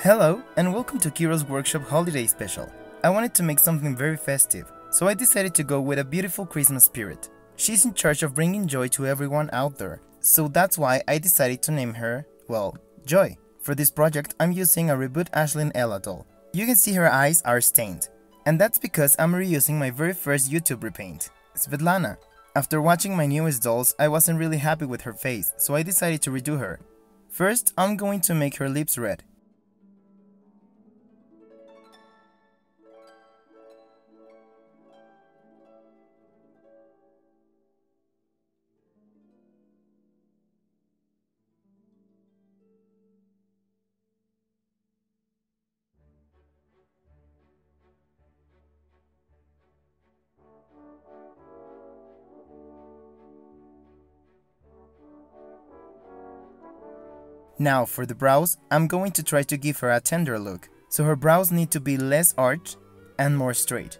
Hello and welcome to Kiro's Workshop Holiday Special. I wanted to make something very festive, so I decided to go with a beautiful Christmas spirit. She's in charge of bringing joy to everyone out there, so that's why I decided to name her, well, Joy. For this project, I'm using a Reboot Ashlynn Ella doll. You can see her eyes are stained, and that's because I'm reusing my very first YouTube repaint, Svetlana. After watching my newest dolls, I wasn't really happy with her face, so I decided to redo her. First, I'm going to make her lips red. Now for the brows, I'm going to try to give her a tender look, so her brows need to be less arched and more straight.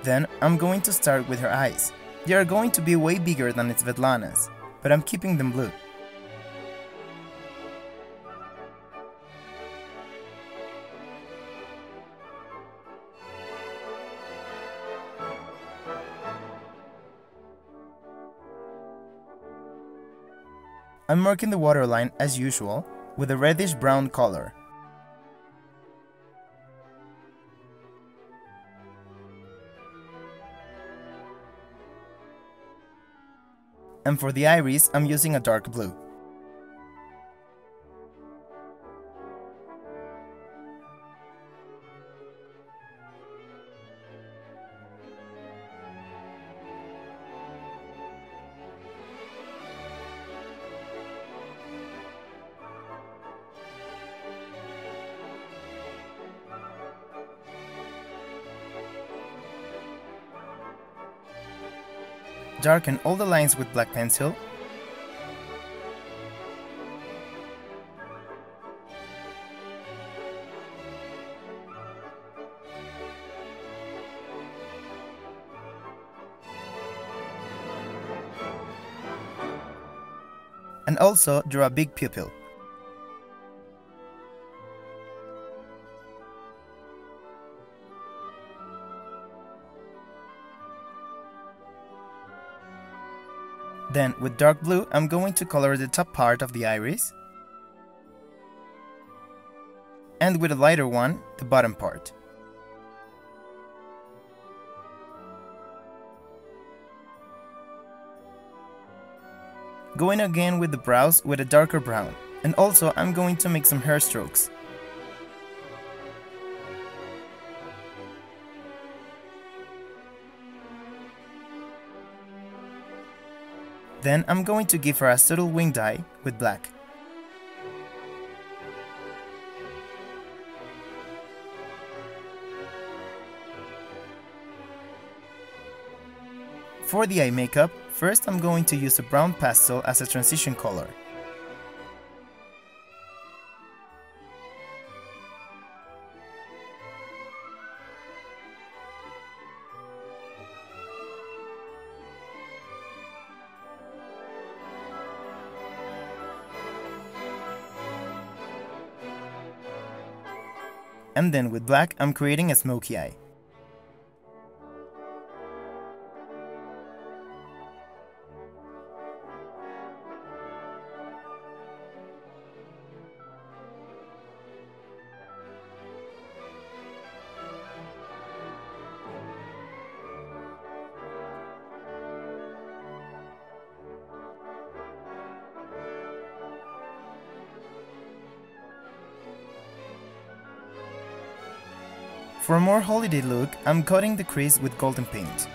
Then I'm going to start with her eyes. They are going to be way bigger than Svetlana's, but I'm keeping them blue. I'm marking the waterline as usual with a reddish brown color. And for the iris, I'm using a dark blue. Darken all the lines with black pencil. And also draw a big pupil. Then, with dark blue, I'm going to color the top part of the iris, and with a lighter one, the bottom part. Going again with the brows with a darker brown, and also I'm going to make some hair strokes. Then I'm going to give her a subtle wing dye with black. For the eye makeup, first I'm going to use a brown pastel as a transition color. And then with black, I'm creating a smoky eye. For a more holiday look, I'm coating the crease with golden paint.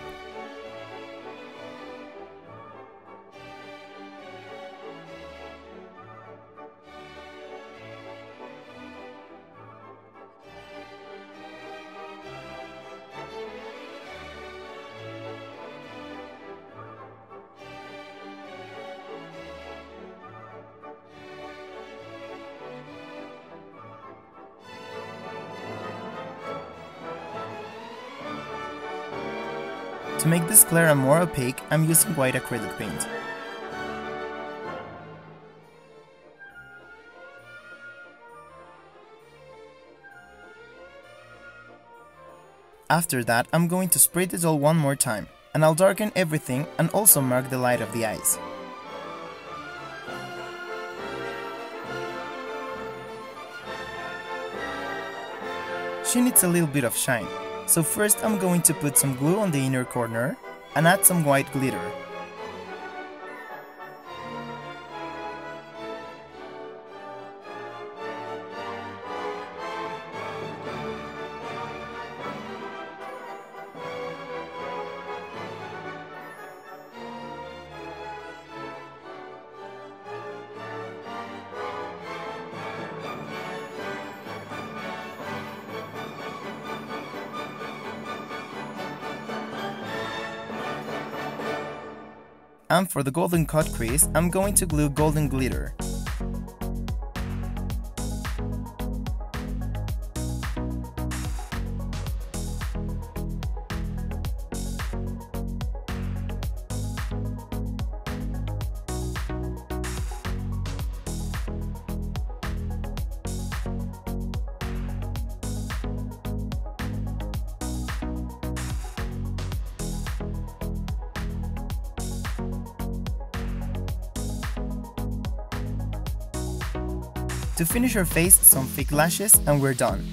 To make this clear and more opaque, I'm using white acrylic paint. After that, I'm going to spray this all one more time, and I'll darken everything and also mark the light of the eyes. She needs a little bit of shine, so first I'm going to put some glue on the inner corner and add some white glitter. And for the golden cut crease, I'm going to glue golden glitter. To finish her face, some fake lashes and we're done.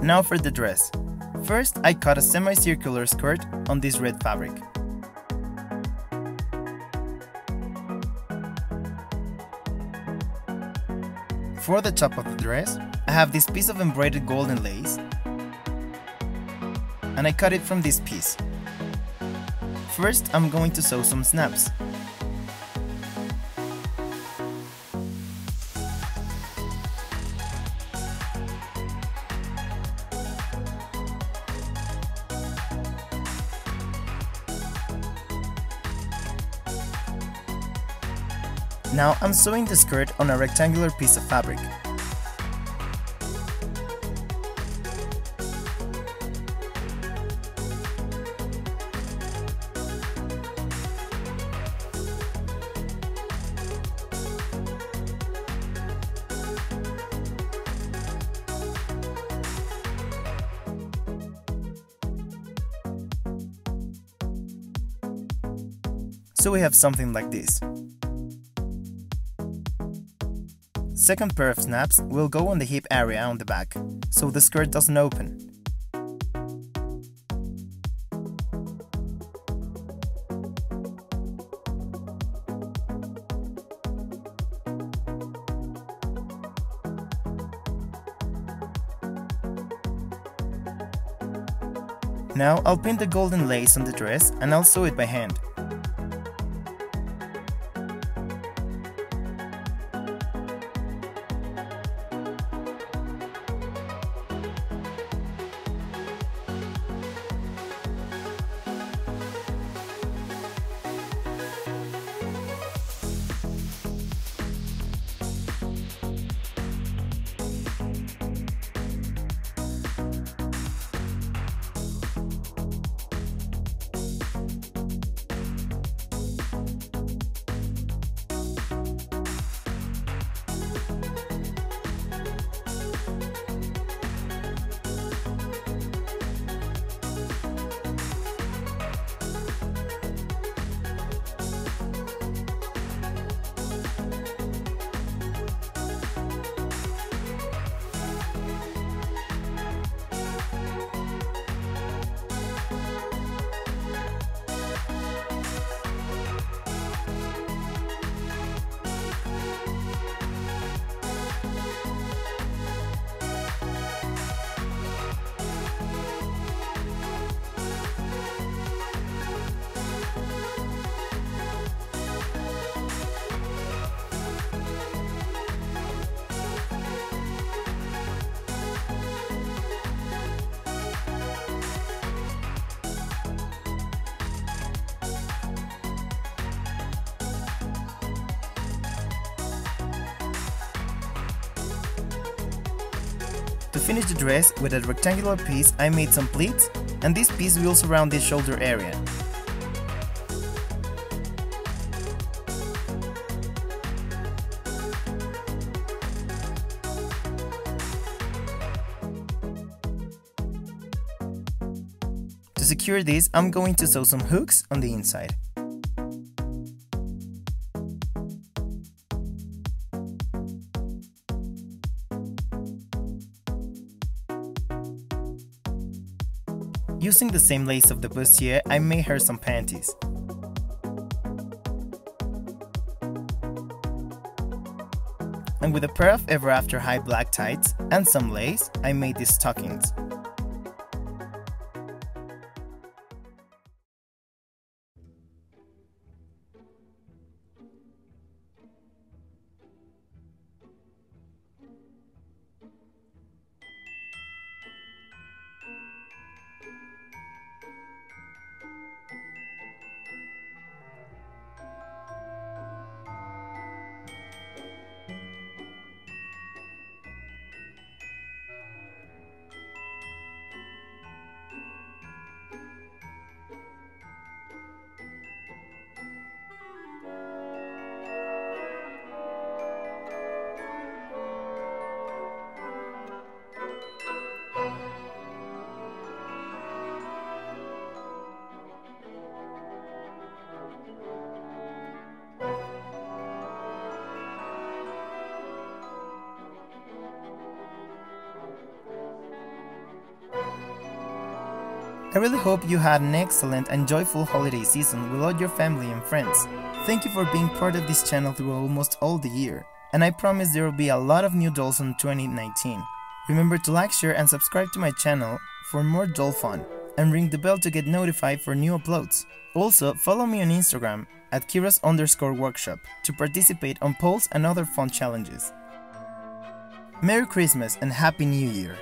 Now for the dress. First, I cut a semicircular skirt on this red fabric. For the top of the dress, I have this piece of embroidered golden lace, and I cut it from this piece. First, I'm going to sew some snaps. Now I'm sewing the skirt on a rectangular piece of fabric. So we have something like this. Second pair of snaps will go on the hip area on the back, so the skirt doesn't open. Now I'll pin the golden lace on the dress and I'll sew it by hand. To finish the dress, with a rectangular piece I made some pleats, and this piece will surround the shoulder area. To secure this, I'm going to sew some hooks on the inside. Using the same lace of the bustier, I made her some panties. And with a pair of Ever After High black tights and some lace, I made these stockings. I really hope you had an excellent and joyful holiday season with all your family and friends. Thank you for being part of this channel through almost all the year, and I promise there will be a lot of new dolls in 2019. Remember to like, share and subscribe to my channel for more doll fun, and ring the bell to get notified for new uploads. Also, follow me on Instagram at Kiras_workshop to participate on polls and other fun challenges. Merry Christmas and Happy New Year!